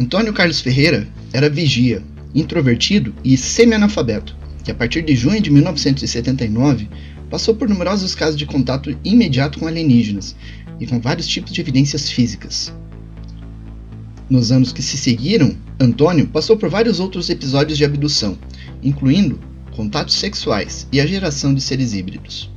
Antônio Carlos Ferreira era vigia, introvertido e semi-analfabeto, que a partir de junho de 1979 passou por numerosos casos de contato imediato com alienígenas e com vários tipos de evidências físicas. Nos anos que se seguiram, Antônio passou por vários outros episódios de abdução, incluindo contatos sexuais e a geração de seres híbridos.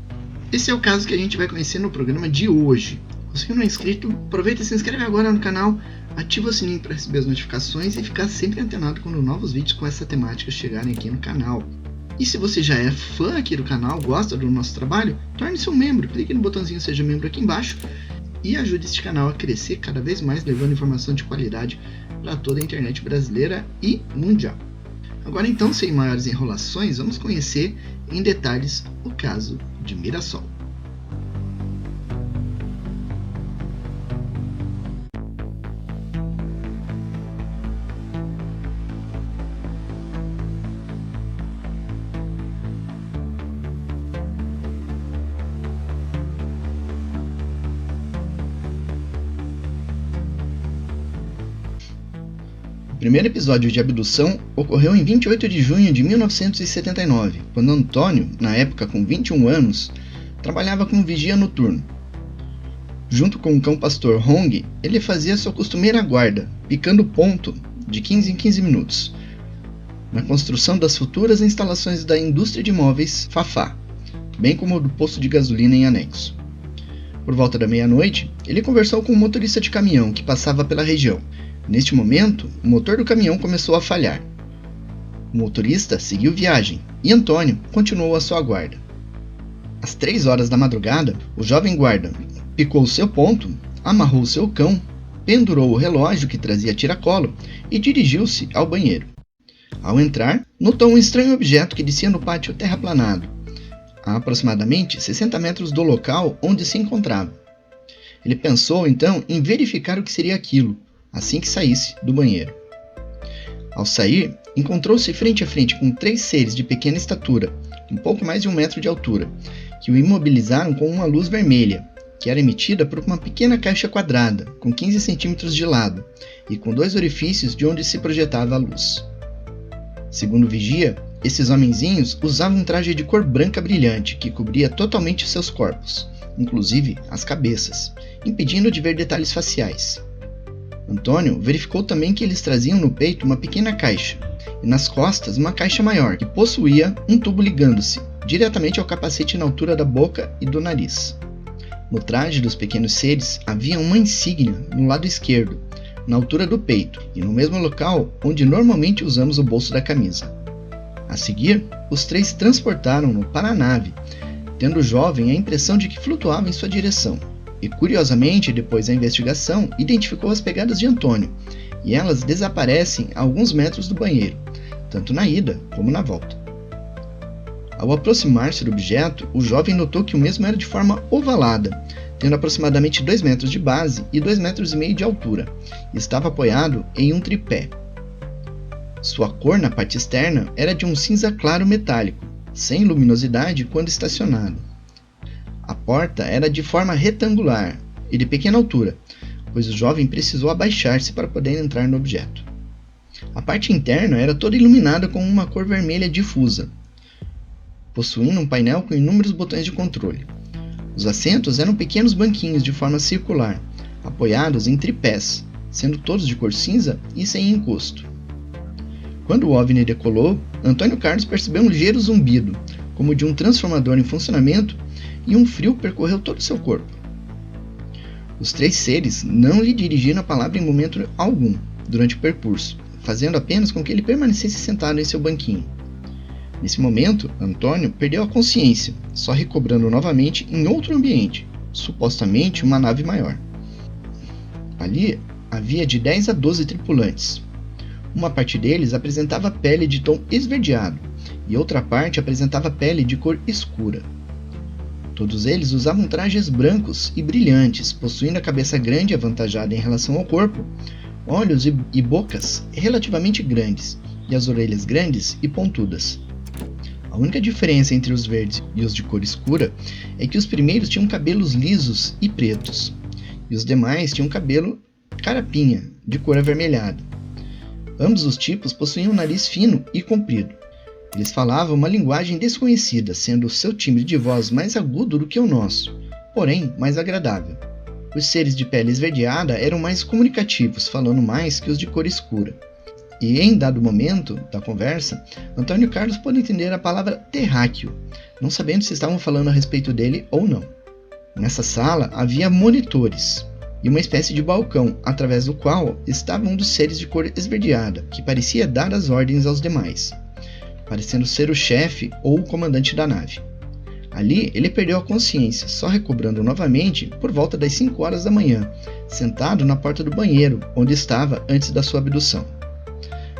Esse é o caso que a gente vai conhecer no programa de hoje. Se você não é inscrito, aproveita e se inscreve agora no canal, ativa o sininho para receber as notificações e ficar sempre antenado quando novos vídeos com essa temática chegarem aqui no canal. E se você já é fã aqui do canal, gosta do nosso trabalho, torne-se um membro, clique no botãozinho Seja Membro aqui embaixo e ajude este canal a crescer cada vez mais, levando informação de qualidade para toda a internet brasileira e mundial. Agora então, sem maiores enrolações, vamos conhecer em detalhes o caso de Mirassol. O primeiro episódio de abdução ocorreu em 28 de junho de 1979, quando Antônio, na época com 21 anos, trabalhava como vigia noturno. Junto com o cão-pastor Hong, ele fazia sua costumeira guarda, picando ponto de 15 em 15 minutos, na construção das futuras instalações da indústria de móveis Fafá, bem como do posto de gasolina em anexo. Por volta da meia-noite, ele conversou com um motorista de caminhão que passava pela região. Neste momento, o motor do caminhão começou a falhar. O motorista seguiu viagem e Antônio continuou a sua guarda. Às 3 horas da madrugada, o jovem guarda picou seu ponto, amarrou seu cão, pendurou o relógio que trazia tiracolo e dirigiu-se ao banheiro. Ao entrar, notou um estranho objeto que descia no pátio terraplanado, a aproximadamente 60 metros do local onde se encontrava. Ele pensou então em verificar o que seria aquilo, assim que saísse do banheiro. Ao sair, encontrou-se frente a frente com 3 seres de pequena estatura, um pouco mais de 1 metro de altura, que o imobilizaram com uma luz vermelha, que era emitida por uma pequena caixa quadrada, com 15 centímetros de lado, e com 2 orifícios de onde se projetava a luz. Segundo o vigia, esses homenzinhos usavam um traje de cor branca brilhante, que cobria totalmente seus corpos, inclusive as cabeças, impedindo de ver detalhes faciais. Antônio verificou também que eles traziam no peito uma pequena caixa e nas costas uma caixa maior que possuía um tubo ligando-se diretamente ao capacete na altura da boca e do nariz. No traje dos pequenos seres havia uma insígnia no lado esquerdo, na altura do peito e no mesmo local onde normalmente usamos o bolso da camisa. A seguir, os 3 transportaram-no para a nave, tendo o jovem a impressão de que flutuava em sua direção. E, curiosamente, depois da investigação, identificou as pegadas de Antônio, e elas desaparecem a alguns metros do banheiro, tanto na ida como na volta. Ao aproximar-se do objeto, o jovem notou que o mesmo era de forma ovalada, tendo aproximadamente 2 metros de base e 2,5 metros de altura, e estava apoiado em um tripé. Sua cor na parte externa era de um cinza claro metálico, sem luminosidade quando estacionado. A porta era de forma retangular e de pequena altura, pois o jovem precisou abaixar-se para poder entrar no objeto. A parte interna era toda iluminada com uma cor vermelha difusa, possuindo um painel com inúmeros botões de controle. Os assentos eram pequenos banquinhos de forma circular, apoiados em tripés, sendo todos de cor cinza e sem encosto. Quando o OVNI decolou, Antônio Carlos percebeu um ligeiro zumbido, como de um transformador em funcionamento, e um frio percorreu todo o seu corpo. Os 3 seres não lhe dirigiram a palavra em momento algum durante o percurso, fazendo apenas com que ele permanecesse sentado em seu banquinho. Nesse momento, Antônio perdeu a consciência, só recobrando novamente em outro ambiente, supostamente uma nave maior. Ali havia de 10 a 12 tripulantes. Uma parte deles apresentava pele de tom esverdeado e outra parte apresentava pele de cor escura. Todos eles usavam trajes brancos e brilhantes, possuindo a cabeça grande avantajada em relação ao corpo, olhos e bocas relativamente grandes e as orelhas grandes e pontudas. A única diferença entre os verdes e os de cor escura é que os primeiros tinham cabelos lisos e pretos, e os demais tinham cabelo carapinha, de cor avermelhada. Ambos os tipos possuíam um nariz fino e comprido. Eles falavam uma linguagem desconhecida, sendo o seu timbre de voz mais agudo do que o nosso, porém mais agradável. Os seres de pele esverdeada eram mais comunicativos, falando mais que os de cor escura. E em dado momento da conversa, Antônio Carlos pôde entender a palavra terráqueo, não sabendo se estavam falando a respeito dele ou não. Nessa sala havia monitores e uma espécie de balcão, através do qual estava um dos seres de cor esverdeada, que parecia dar as ordens aos demais, parecendo ser o chefe ou o comandante da nave. Ali ele perdeu a consciência, só recobrando novamente por volta das 5 horas da manhã, sentado na porta do banheiro, onde estava antes da sua abdução.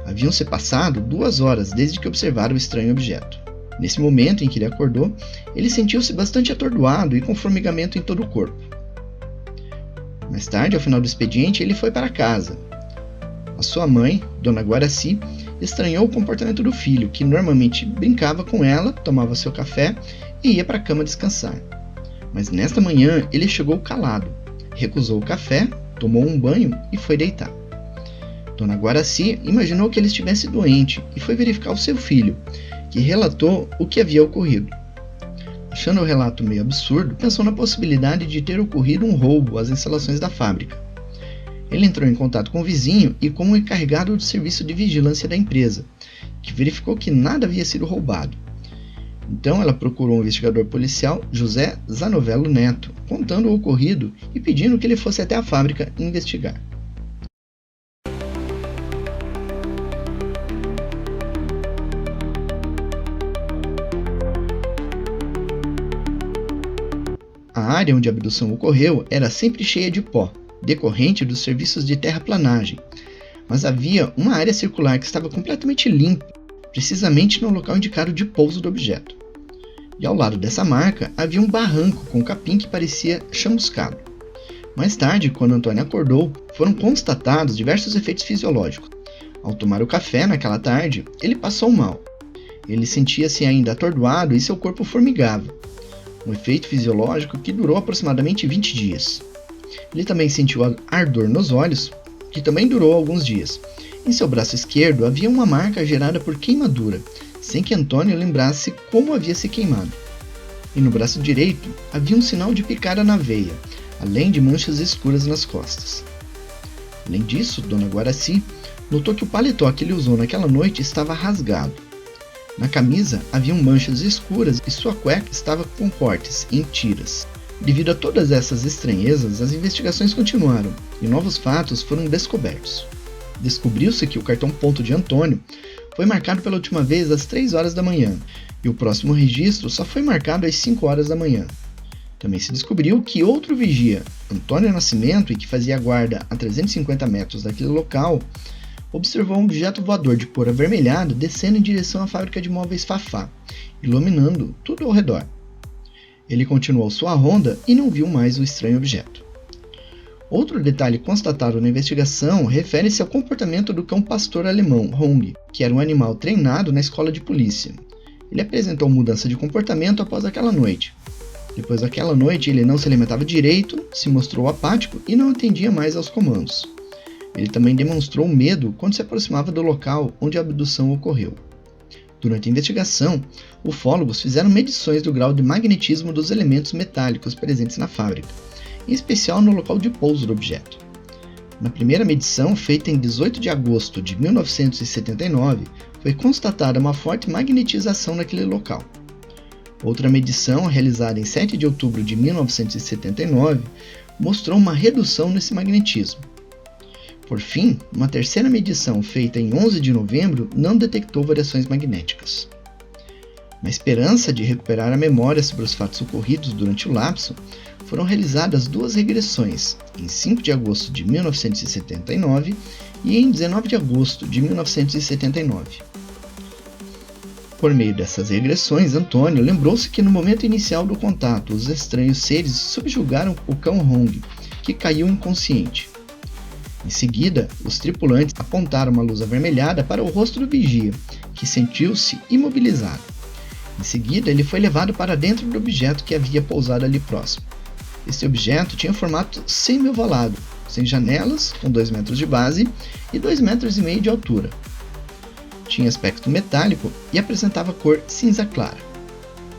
Haviam-se passado 2 horas desde que observara o estranho objeto. Nesse momento em que ele acordou, ele sentiu-se bastante atordoado e com formigamento em todo o corpo. Mais tarde, ao final do expediente, ele foi para casa. A sua mãe, Dona Guaraci, estranhou o comportamento do filho, que normalmente brincava com ela, tomava seu café e ia para a cama descansar. Mas nesta manhã ele chegou calado, recusou o café, tomou um banho e foi deitar. Dona Guaraci imaginou que ele estivesse doente e foi verificar o seu filho, que relatou o que havia ocorrido. Achando o relato meio absurdo, pensou na possibilidade de ter ocorrido um roubo às instalações da fábrica. Ele entrou em contato com o vizinho e com o encarregado do serviço de vigilância da empresa, que verificou que nada havia sido roubado. Então ela procurou o investigador policial José Zanovello Neto, contando o ocorrido e pedindo que ele fosse até a fábrica investigar. A área onde a abdução ocorreu era sempre cheia de pó, decorrente dos serviços de terraplanagem, mas havia uma área circular que estava completamente limpa, precisamente no local indicado de pouso do objeto. E ao lado dessa marca havia um barranco com capim que parecia chamuscado. Mais tarde, quando Antônio acordou, foram constatados diversos efeitos fisiológicos. Ao tomar o café naquela tarde, ele passou mal. Ele sentia-se ainda atordoado e seu corpo formigava. Um efeito fisiológico que durou aproximadamente 20 dias. Ele também sentiu ardor nos olhos, que também durou alguns dias. Em seu braço esquerdo havia uma marca gerada por queimadura, sem que Antônio lembrasse como havia se queimado. E no braço direito havia um sinal de picada na veia, além de manchas escuras nas costas. Além disso, Dona Guaraci notou que o paletó que ele usou naquela noite estava rasgado. Na camisa haviam manchas escuras e sua cueca estava com cortes em tiras. Devido a todas essas estranhezas, as investigações continuaram e novos fatos foram descobertos. Descobriu-se que o cartão ponto de Antônio foi marcado pela última vez às 3 horas da manhã e o próximo registro só foi marcado às 5 horas da manhã. Também se descobriu que outro vigia, Antônio Nascimento, e que fazia guarda a 350 metros daquele local, observou um objeto voador de cor avermelhada descendo em direção à fábrica de móveis Fafá, iluminando tudo ao redor. Ele continuou sua ronda e não viu mais o estranho objeto. Outro detalhe constatado na investigação refere-se ao comportamento do cão pastor alemão, Hong, que era um animal treinado na escola de polícia. Ele apresentou mudança de comportamento após aquela noite. Depois daquela noite, ele não se alimentava direito, se mostrou apático e não atendia mais aos comandos. Ele também demonstrou medo quando se aproximava do local onde a abdução ocorreu. Durante a investigação, ufólogos fizeram medições do grau de magnetismo dos elementos metálicos presentes na fábrica, em especial no local de pouso do objeto. Na primeira medição, feita em 18 de agosto de 1979, foi constatada uma forte magnetização naquele local. Outra medição, realizada em 7 de outubro de 1979, mostrou uma redução nesse magnetismo. Por fim, uma terceira medição feita em 11 de novembro não detectou variações magnéticas. Na esperança de recuperar a memória sobre os fatos ocorridos durante o lapso, foram realizadas 2 regressões, em 5 de agosto de 1979 e em 19 de agosto de 1979. Por meio dessas regressões, Antônio lembrou-se que no momento inicial do contato, os estranhos seres subjugaram o cão Hong, que caiu inconsciente. Em seguida, os tripulantes apontaram uma luz avermelhada para o rosto do vigia, que sentiu-se imobilizado. Em seguida, ele foi levado para dentro do objeto que havia pousado ali próximo. Este objeto tinha formato semi-ovalado, sem janelas, com 2 metros de base e 2,5 metros de altura. Tinha aspecto metálico e apresentava cor cinza clara.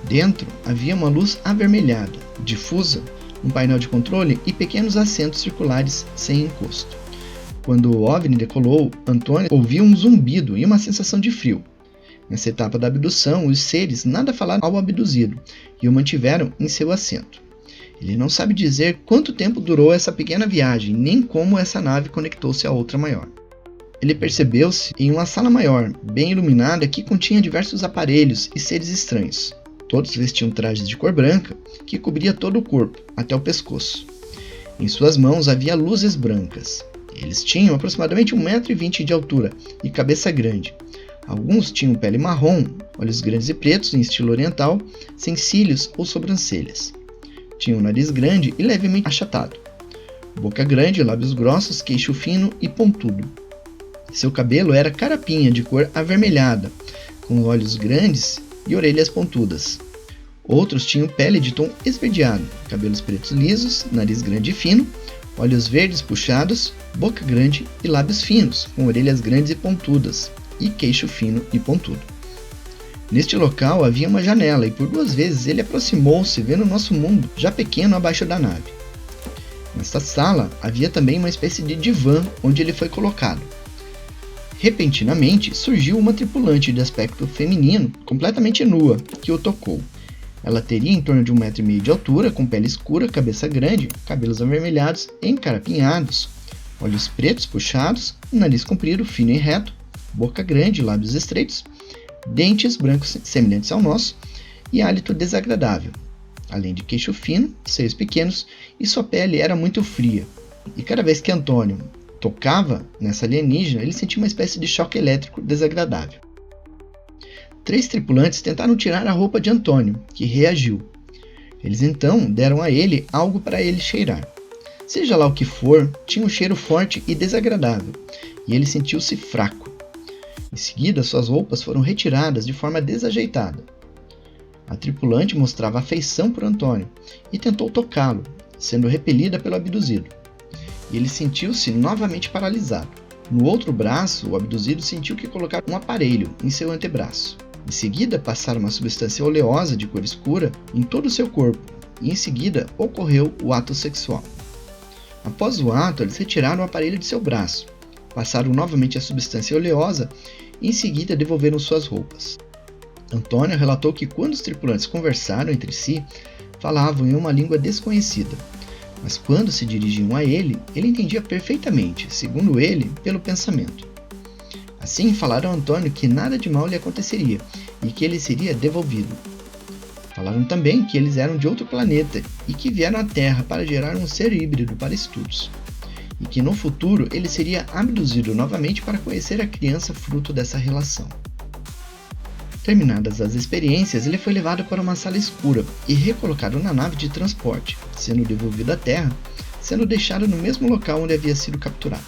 Dentro havia uma luz avermelhada, difusa, um painel de controle e pequenos assentos circulares sem encosto. Quando o OVNI decolou, Antônio ouviu um zumbido e uma sensação de frio. Nessa etapa da abdução, os seres nada falaram ao abduzido e o mantiveram em seu assento. Ele não sabe dizer quanto tempo durou essa pequena viagem, nem como essa nave conectou-se a outra maior. Ele percebeu-se em uma sala maior, bem iluminada, que continha diversos aparelhos e seres estranhos. Todos vestiam trajes de cor branca, que cobria todo o corpo, até o pescoço. Em suas mãos havia luzes brancas. Eles tinham aproximadamente 1,20 m de altura e cabeça grande. Alguns tinham pele marrom, olhos grandes e pretos em estilo oriental, sem cílios ou sobrancelhas. Tinham um nariz grande e levemente achatado. Boca grande, lábios grossos, queixo fino e pontudo. Seu cabelo era carapinha de cor avermelhada, com olhos grandes e orelhas pontudas. Outros tinham pele de tom esverdeado, cabelos pretos lisos, nariz grande e fino, olhos verdes puxados, boca grande e lábios finos, com orelhas grandes e pontudas, e queixo fino e pontudo. Neste local havia uma janela e por 2 vezes ele aproximou-se, vendo o nosso mundo já pequeno abaixo da nave. Nesta sala havia também uma espécie de divã onde ele foi colocado. Repentinamente surgiu uma tripulante de aspecto feminino, completamente nua, que o tocou. Ela teria em torno de 1,5 m de altura, com pele escura, cabeça grande, cabelos avermelhados, encarapinhados, olhos pretos puxados, nariz comprido, fino e reto, boca grande, lábios estreitos, dentes brancos semelhantes ao nosso e hálito desagradável, além de queixo fino, seios pequenos e sua pele era muito fria. E cada vez que Antônio tocava nessa alienígena, ele sentia uma espécie de choque elétrico desagradável. 3 tripulantes tentaram tirar a roupa de Antônio, que reagiu. Eles então deram a ele algo para ele cheirar. Seja lá o que for, tinha um cheiro forte e desagradável, e ele sentiu-se fraco. Em seguida, suas roupas foram retiradas de forma desajeitada. A tripulante mostrava afeição por Antônio e tentou tocá-lo, sendo repelida pelo abduzido. E ele sentiu-se novamente paralisado. No outro braço, o abduzido sentiu que colocaram um aparelho em seu antebraço. Em seguida, passaram uma substância oleosa de cor escura em todo o seu corpo, e em seguida ocorreu o ato sexual. Após o ato, eles retiraram o aparelho de seu braço, passaram novamente a substância oleosa e em seguida devolveram suas roupas. Antônio relatou que quando os tripulantes conversaram entre si, falavam em uma língua desconhecida, mas quando se dirigiam a ele, ele entendia perfeitamente, segundo ele, pelo pensamento. Assim, falaram a Antônio que nada de mal lhe aconteceria e que ele seria devolvido. Falaram também que eles eram de outro planeta e que vieram à Terra para gerar um ser híbrido para estudos, e que no futuro ele seria abduzido novamente para conhecer a criança fruto dessa relação. Terminadas as experiências, ele foi levado para uma sala escura e recolocado na nave de transporte, sendo devolvido à Terra, sendo deixado no mesmo local onde havia sido capturado.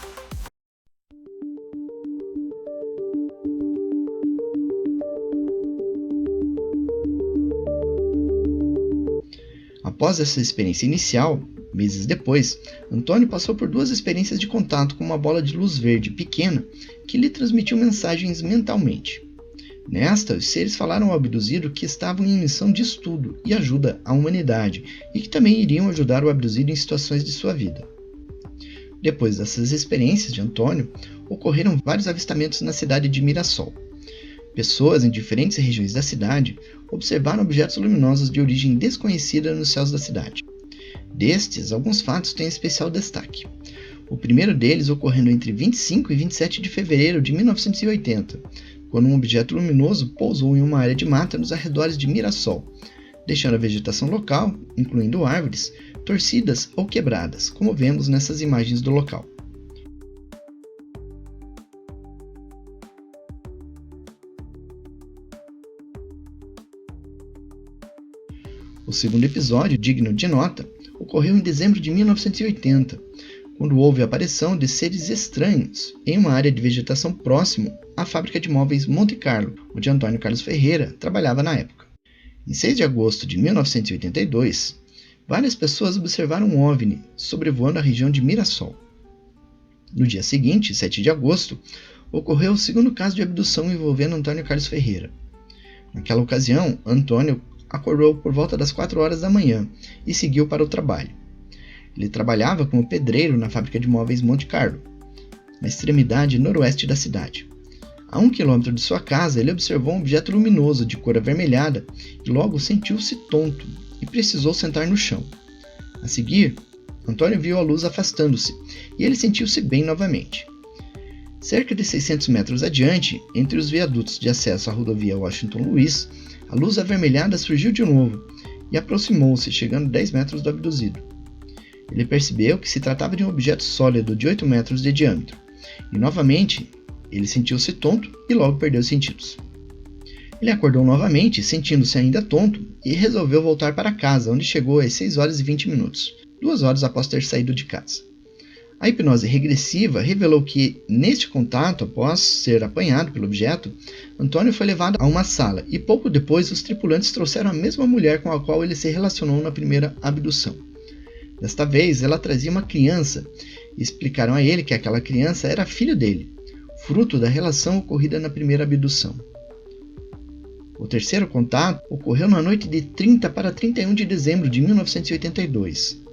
Após essa experiência inicial, meses depois, Antônio passou por 2 experiências de contato com uma bola de luz verde pequena que lhe transmitiu mensagens mentalmente. Nesta, os seres falaram ao abduzido que estavam em missão de estudo e ajuda à humanidade e que também iriam ajudar o abduzido em situações de sua vida. Depois dessas experiências de Antônio, ocorreram vários avistamentos na cidade de Mirassol. Pessoas em diferentes regiões da cidade observaram objetos luminosos de origem desconhecida nos céus da cidade. Destes, alguns fatos têm especial destaque. O primeiro deles ocorrendo entre 25 e 27 de fevereiro de 1980, quando um objeto luminoso pousou em uma área de mata nos arredores de Mirassol, deixando a vegetação local, incluindo árvores, torcidas ou quebradas, como vemos nessas imagens do local. O segundo episódio, digno de nota, ocorreu em dezembro de 1980, quando houve a aparição de seres estranhos em uma área de vegetação próximo à fábrica de móveis Monte Carlo, onde Antônio Carlos Ferreira trabalhava na época. Em 6 de agosto de 1982, várias pessoas observaram um OVNI sobrevoando a região de Mirassol. No dia seguinte, 7 de agosto, ocorreu o segundo caso de abdução envolvendo Antônio Carlos Ferreira. Naquela ocasião, Antônio acordou por volta das 4 horas da manhã e seguiu para o trabalho. Ele trabalhava como pedreiro na fábrica de móveis Monte Carlo, na extremidade noroeste da cidade. A 1 quilômetro de sua casa, ele observou um objeto luminoso de cor avermelhada e logo sentiu-se tonto e precisou sentar no chão. A seguir, Antônio viu a luz afastando-se e ele sentiu-se bem novamente. Cerca de 600 metros adiante, entre os viadutos de acesso à rodovia Washington Luiz, a luz avermelhada surgiu de novo e aproximou-se, chegando a 10 metros do abduzido. Ele percebeu que se tratava de um objeto sólido de 8 metros de diâmetro, e novamente ele sentiu-se tonto e logo perdeu os sentidos. Ele acordou novamente, sentindo-se ainda tonto, e resolveu voltar para casa, onde chegou às 6 horas e 20 minutos, 2 horas após ter saído de casa. A hipnose regressiva revelou que, neste contato, após ser apanhado pelo objeto, Antônio foi levado a uma sala e pouco depois os tripulantes trouxeram a mesma mulher com a qual ele se relacionou na primeira abdução. Desta vez, ela trazia uma criança e explicaram a ele que aquela criança era filho dele, fruto da relação ocorrida na primeira abdução. O terceiro contato ocorreu na noite de 30 para 31 de dezembro de 1982.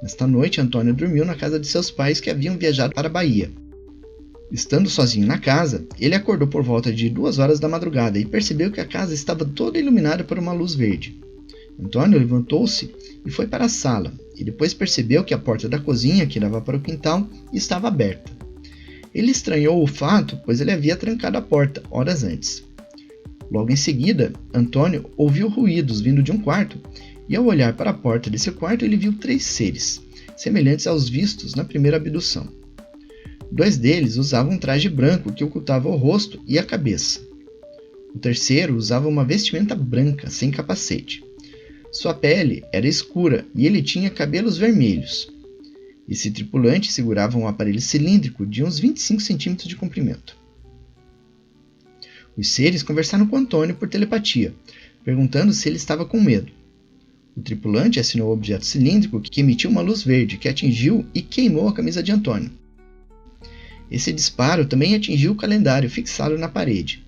Nesta noite, Antônio dormiu na casa de seus pais que haviam viajado para a Bahia. Estando sozinho na casa, ele acordou por volta de 2 horas da madrugada e percebeu que a casa estava toda iluminada por uma luz verde. Antônio levantou-se e foi para a sala, e depois percebeu que a porta da cozinha, que dava para o quintal, estava aberta. Ele estranhou o fato, pois ele havia trancado a porta horas antes. Logo em seguida, Antônio ouviu ruídos vindo de um quarto, e ao olhar para a porta desse quarto ele viu 3 seres, semelhantes aos vistos na primeira abdução. 2 deles usavam um traje branco que ocultava o rosto e a cabeça. O terceiro usava uma vestimenta branca, sem capacete. Sua pele era escura e ele tinha cabelos vermelhos. Esse tripulante segurava um aparelho cilíndrico de uns 25 centímetros de comprimento. Os seres conversaram com Antônio por telepatia, perguntando se ele estava com medo. O tripulante assinou o objeto cilíndrico que emitiu uma luz verde que atingiu e queimou a camisa de Antônio. Esse disparo também atingiu o calendário fixado na parede.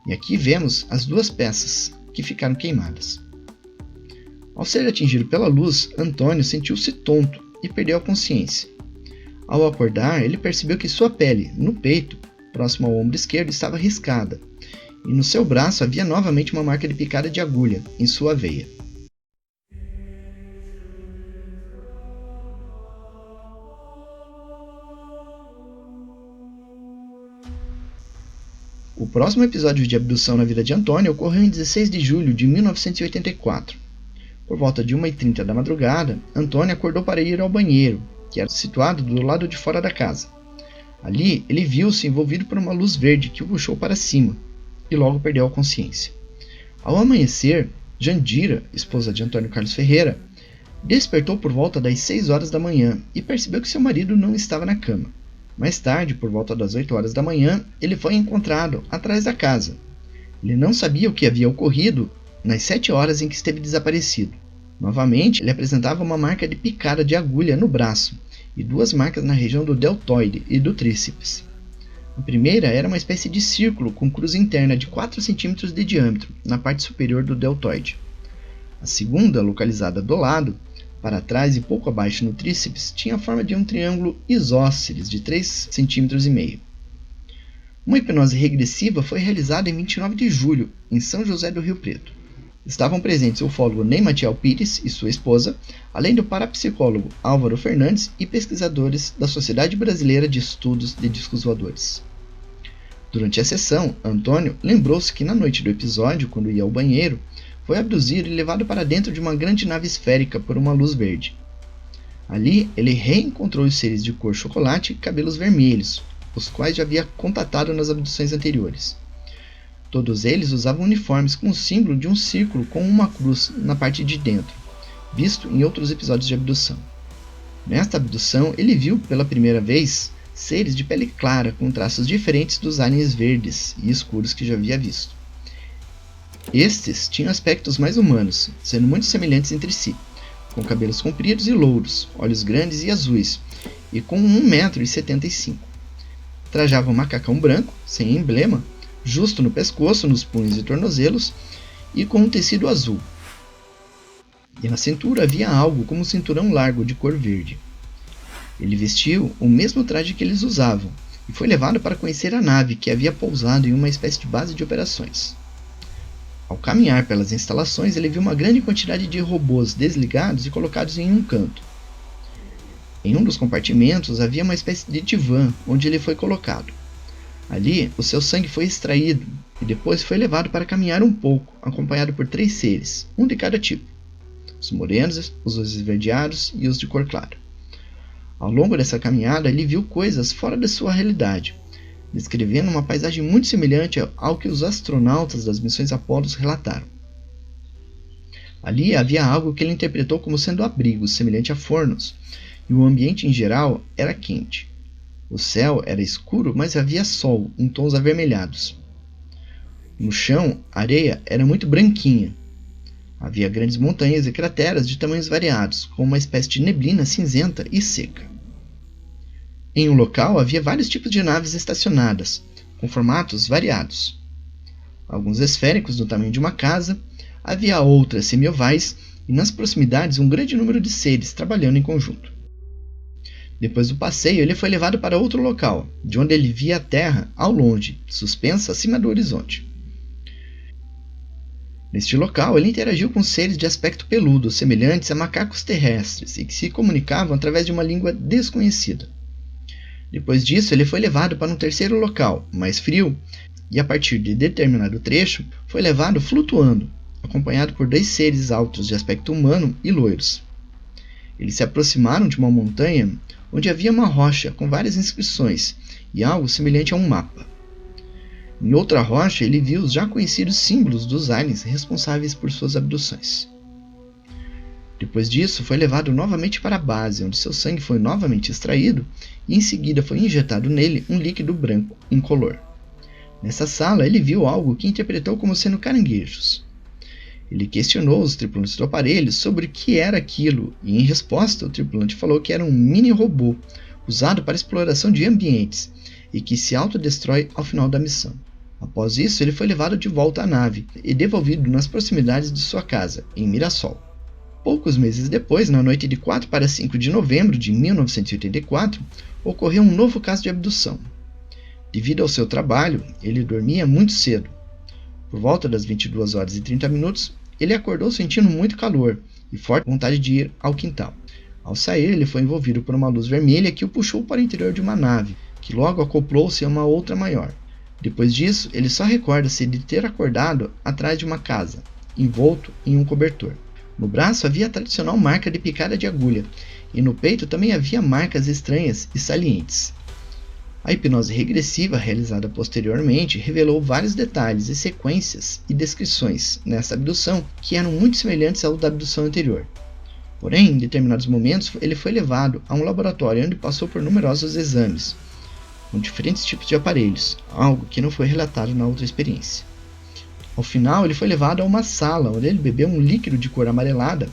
E aqui vemos as 2 peças que ficaram queimadas. Ao ser atingido pela luz, Antônio sentiu-se tonto e perdeu a consciência. Ao acordar, ele percebeu que sua pele, no peito, próximo ao ombro esquerdo, estava riscada, e no seu braço havia novamente uma marca de picada de agulha em sua veia. O próximo episódio de abdução na vida de Antônio ocorreu em 16 de julho de 1984. Por volta de 1h30 da madrugada, Antônio acordou para ir ao banheiro, que era situado do lado de fora da casa. Ali, ele viu-se envolvido por uma luz verde que o puxou para cima, e logo perdeu a consciência. Ao amanhecer, Jandira, esposa de Antônio Carlos Ferreira, despertou por volta das 6 horas da manhã e percebeu que seu marido não estava na cama. Mais tarde, por volta das 8 horas da manhã, ele foi encontrado atrás da casa. Ele não sabia o que havia ocorrido nas 7 horas em que esteve desaparecido. Novamente, ele apresentava uma marca de picada de agulha no braço e 2 marcas na região do deltoide e do tríceps. A primeira era uma espécie de círculo com cruz interna de 4 centímetros de diâmetro na parte superior do deltoide. A segunda, localizada do lado, para trás e pouco abaixo no tríceps, tinha a forma de um triângulo isósceles de 3,5 cm. Uma hipnose regressiva foi realizada em 29 de julho, em São José do Rio Preto. Estavam presentes o ufólogo Ney Matiel Pires e sua esposa, além do parapsicólogo Álvaro Fernandes e pesquisadores da Sociedade Brasileira de Estudos de Discos Voadores. Durante a sessão, Antônio lembrou-se que na noite do episódio, quando ia ao banheiro, foi abduzido e levado para dentro de uma grande nave esférica por uma luz verde. Ali, ele reencontrou os seres de cor chocolate e cabelos vermelhos, os quais já havia contatado nas abduções anteriores. Todos eles usavam uniformes com o símbolo de um círculo com uma cruz na parte de dentro, visto em outros episódios de abdução. Nesta abdução, ele viu pela primeira vez seres de pele clara com traços diferentes dos aliens verdes e escuros que já havia visto. Estes tinham aspectos mais humanos, sendo muito semelhantes entre si, com cabelos compridos e louros, olhos grandes e azuis, e com 1,75 m. Trajava um macacão branco, sem emblema, justo no pescoço, nos punhos e tornozelos, e com um tecido azul. E na cintura havia algo como um cinturão largo de cor verde. Ele vestiu o mesmo traje que eles usavam, e foi levado para conhecer a nave que havia pousado em uma espécie de base de operações. Ao caminhar pelas instalações, ele viu uma grande quantidade de robôs desligados e colocados em um canto. Em um dos compartimentos havia uma espécie de divã onde ele foi colocado. Ali, o seu sangue foi extraído e depois foi levado para caminhar um pouco, acompanhado por 3 seres, um de cada tipo: os morenos, os esverdeados e os de cor clara. Ao longo dessa caminhada, ele viu coisas fora da sua realidade, descrevendo uma paisagem muito semelhante ao que os astronautas das missões Apollo relataram. Ali havia algo que ele interpretou como sendo abrigos, semelhante a fornos, e o ambiente em geral era quente. O céu era escuro, mas havia sol em tons avermelhados. No chão, a areia era muito branquinha. Havia grandes montanhas e crateras de tamanhos variados, com uma espécie de neblina cinzenta e seca. Em um local havia vários tipos de naves estacionadas, com formatos variados. Alguns esféricos do tamanho de uma casa, havia outras semi-ovais e nas proximidades um grande número de seres trabalhando em conjunto. Depois do passeio, ele foi levado para outro local, de onde ele via a Terra ao longe, suspensa acima do horizonte. Neste local, ele interagiu com seres de aspecto peludo, semelhantes a macacos terrestres, e que se comunicavam através de uma língua desconhecida. Depois disso, ele foi levado para um terceiro local, mais frio, e a partir de determinado trecho, foi levado flutuando, acompanhado por 2 seres altos de aspecto humano e loiros. Eles se aproximaram de uma montanha onde havia uma rocha com várias inscrições e algo semelhante a um mapa. Em outra rocha, ele viu os já conhecidos símbolos dos aliens responsáveis por suas abduções. Depois disso, foi levado novamente para a base, onde seu sangue foi novamente extraído e em seguida foi injetado nele um líquido branco incolor. Nessa sala, ele viu algo que interpretou como sendo caranguejos. Ele questionou os tripulantes do aparelho sobre o que era aquilo e, em resposta, o tripulante falou que era um mini-robô usado para exploração de ambientes e que se autodestrói ao final da missão. Após isso, ele foi levado de volta à nave e devolvido nas proximidades de sua casa, em Mirassol. Poucos meses depois, na noite de 4 para 5 de novembro de 1984, ocorreu um novo caso de abdução. Devido ao seu trabalho, ele dormia muito cedo. Por volta das 22h30, ele acordou sentindo muito calor e forte vontade de ir ao quintal. Ao sair, ele foi envolvido por uma luz vermelha que o puxou para o interior de uma nave, que logo acoplou-se a uma outra maior. Depois disso, ele só recorda-se de ter acordado atrás de uma casa, envolto em um cobertor. No braço havia a tradicional marca de picada de agulha, e no peito também havia marcas estranhas e salientes. A hipnose regressiva realizada posteriormente revelou vários detalhes e sequências e descrições nessa abdução que eram muito semelhantes ao da abdução anterior. Porém, em determinados momentos, ele foi levado a um laboratório onde passou por numerosos exames, com diferentes tipos de aparelhos, algo que não foi relatado na outra experiência. Ao final, ele foi levado a uma sala onde ele bebeu um líquido de cor amarelada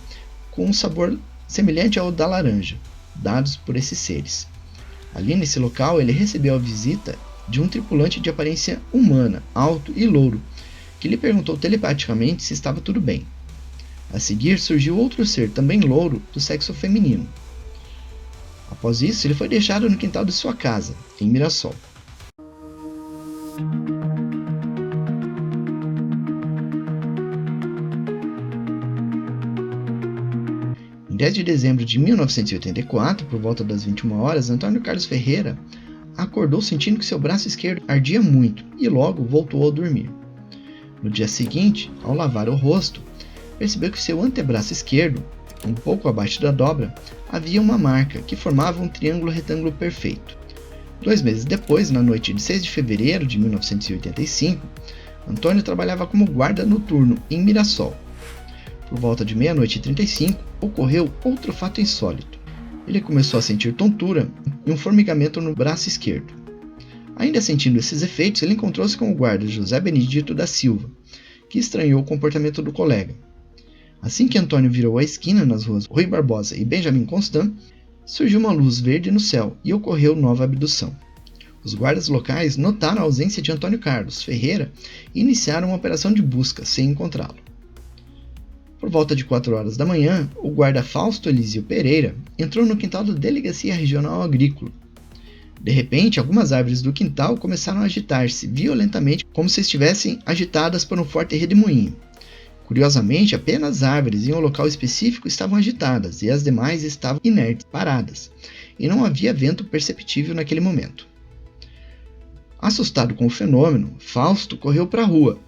com um sabor semelhante ao da laranja, dados por esses seres. Ali nesse local, ele recebeu a visita de um tripulante de aparência humana, alto e louro, que lhe perguntou telepaticamente se estava tudo bem. A seguir, surgiu outro ser, também louro, do sexo feminino. Após isso, ele foi deixado no quintal de sua casa, em Mirassol. Em 10 de dezembro de 1984, por volta das 21 horas, Antônio Carlos Ferreira acordou sentindo que seu braço esquerdo ardia muito e logo voltou a dormir. No dia seguinte, ao lavar o rosto, percebeu que seu antebraço esquerdo, um pouco abaixo da dobra, havia uma marca que formava um triângulo retângulo perfeito. 2 meses depois, na noite de 6 de fevereiro de 1985, Antônio trabalhava como guarda noturno em Mirassol. Por volta de 00h35, ocorreu outro fato insólito. Ele começou a sentir tontura e um formigamento no braço esquerdo. Ainda sentindo esses efeitos, ele encontrou-se com o guarda José Benedito da Silva, que estranhou o comportamento do colega. Assim que Antônio virou a esquina nas ruas Rui Barbosa e Benjamin Constant, surgiu uma luz verde no céu e ocorreu nova abdução. Os guardas locais notaram a ausência de Antônio Carlos Ferreira e iniciaram uma operação de busca sem encontrá-lo. Por volta de 4 horas da manhã, o guarda Fausto Elísio Pereira entrou no quintal da Delegacia Regional Agrícola. De repente, algumas árvores do quintal começaram a agitar-se violentamente, como se estivessem agitadas por um forte redemoinho. Curiosamente, apenas árvores em um local específico estavam agitadas e as demais estavam inertes, paradas, e não havia vento perceptível naquele momento. Assustado com o fenômeno, Fausto correu para a rua.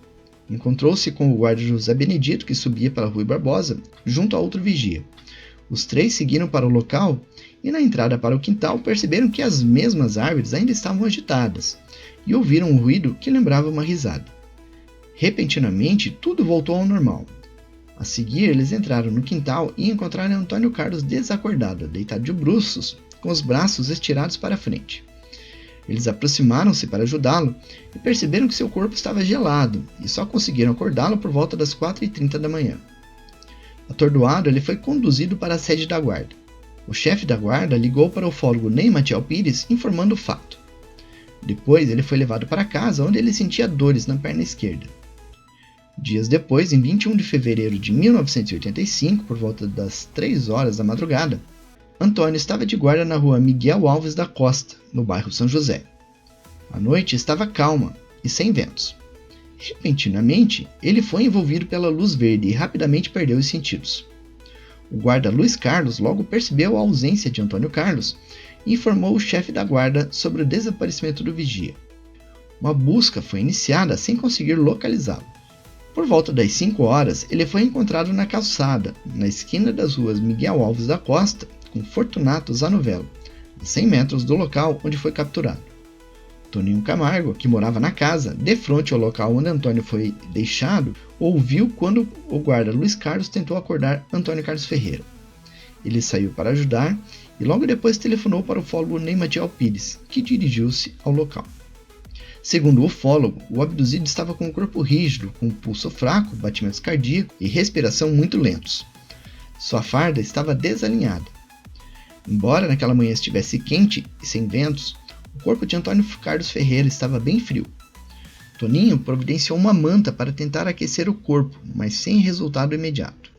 Encontrou-se com o guarda José Benedito, que subia pela Rui Barbosa, junto a outro vigia. Os três seguiram para o local e, na entrada para o quintal, perceberam que as mesmas árvores ainda estavam agitadas e ouviram um ruído que lembrava uma risada. Repentinamente, tudo voltou ao normal. A seguir, eles entraram no quintal e encontraram Antônio Carlos desacordado, deitado de bruços, com os braços estirados para a frente. Eles aproximaram-se para ajudá-lo e perceberam que seu corpo estava gelado e só conseguiram acordá-lo por volta das 4h30 da manhã. Atordoado, ele foi conduzido para a sede da guarda. O chefe da guarda ligou para o ufólogo Ney Matiel Pires informando o fato. Depois, ele foi levado para casa, onde ele sentia dores na perna esquerda. Dias depois, em 21 de fevereiro de 1985, por volta das 3 horas da madrugada, Antônio estava de guarda na rua Miguel Alves da Costa, no bairro São José. A noite estava calma e sem ventos. Repentinamente, ele foi envolvido pela luz verde e rapidamente perdeu os sentidos. O guarda Luiz Carlos logo percebeu a ausência de Antônio Carlos e informou o chefe da guarda sobre o desaparecimento do vigia. Uma busca foi iniciada sem conseguir localizá-lo. Por volta das 5 horas, ele foi encontrado na calçada, na esquina das ruas Miguel Alves da Costa, com Fortunato Zanovelo, a 100 metros do local onde foi capturado. Toninho Camargo, que morava na casa, de frente ao local onde Antônio foi deixado, ouviu quando o guarda Luiz Carlos tentou acordar Antônio Carlos Ferreira. Ele saiu para ajudar e logo depois telefonou para o ufólogo Ney Matiel Pires, que dirigiu-se ao local. Segundo o ufólogo, o abduzido estava com o corpo rígido, com pulso fraco, batimentos cardíacos e respiração muito lentos. Sua farda estava desalinhada. Embora naquela manhã estivesse quente e sem ventos, o corpo de Antônio Carlos Ferreira estava bem frio. Toninho providenciou uma manta para tentar aquecer o corpo, mas sem resultado imediato.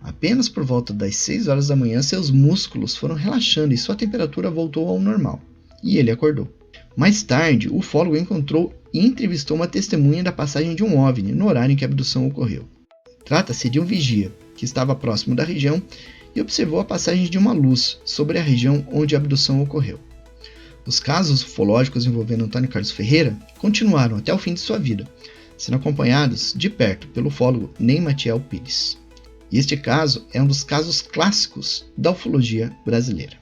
Apenas por volta das 6 horas da manhã, seus músculos foram relaxando e sua temperatura voltou ao normal, e ele acordou. Mais tarde, o ufólogo encontrou e entrevistou uma testemunha da passagem de um OVNI no horário em que a abdução ocorreu. Trata-se de um vigia, que estava próximo da região e observou a passagem de uma luz sobre a região onde a abdução ocorreu. Os casos ufológicos envolvendo Antônio Carlos Ferreira continuaram até o fim de sua vida, sendo acompanhados de perto pelo ufólogo Ney Matiel Pires. E este caso é um dos casos clássicos da ufologia brasileira.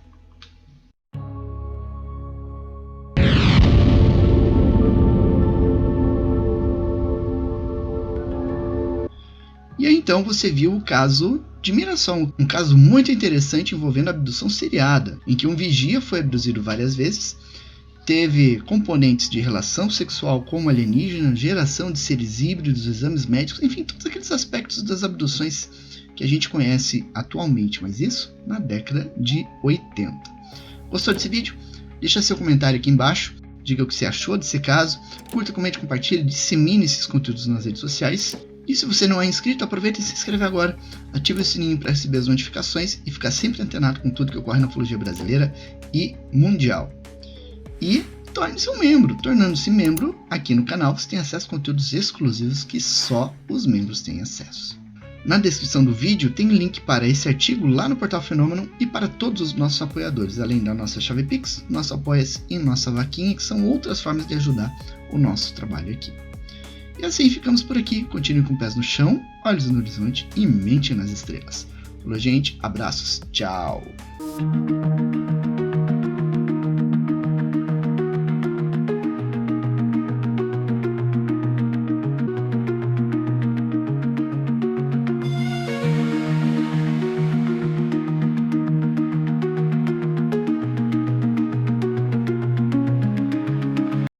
E aí então você viu o caso de Mirassol, um caso muito interessante envolvendo abdução seriada, em que um vigia foi abduzido várias vezes, teve componentes de relação sexual com alienígena, geração de seres híbridos, exames médicos, enfim, todos aqueles aspectos das abduções que a gente conhece atualmente, mas isso na década de 80. Gostou desse vídeo? Deixa seu comentário aqui embaixo, diga o que você achou desse caso, curta, comente, compartilhe, dissemine esses conteúdos nas redes sociais. E se você não é inscrito, aproveita e se inscreve agora, ative o sininho para receber as notificações e ficar sempre antenado com tudo que ocorre na ufologia brasileira e mundial. E torne-se um membro. Tornando-se membro, aqui no canal você tem acesso a conteúdos exclusivos que só os membros têm acesso. Na descrição do vídeo tem link para esse artigo lá no Portal Fenômeno e para todos os nossos apoiadores, além da nossa chave Pix, nosso Apoia-se e nossa vaquinha, que são outras formas de ajudar o nosso trabalho aqui. E assim ficamos por aqui. Continue com pés no chão, olhos no horizonte e mente nas estrelas. Falou, gente. Abraços. Tchau.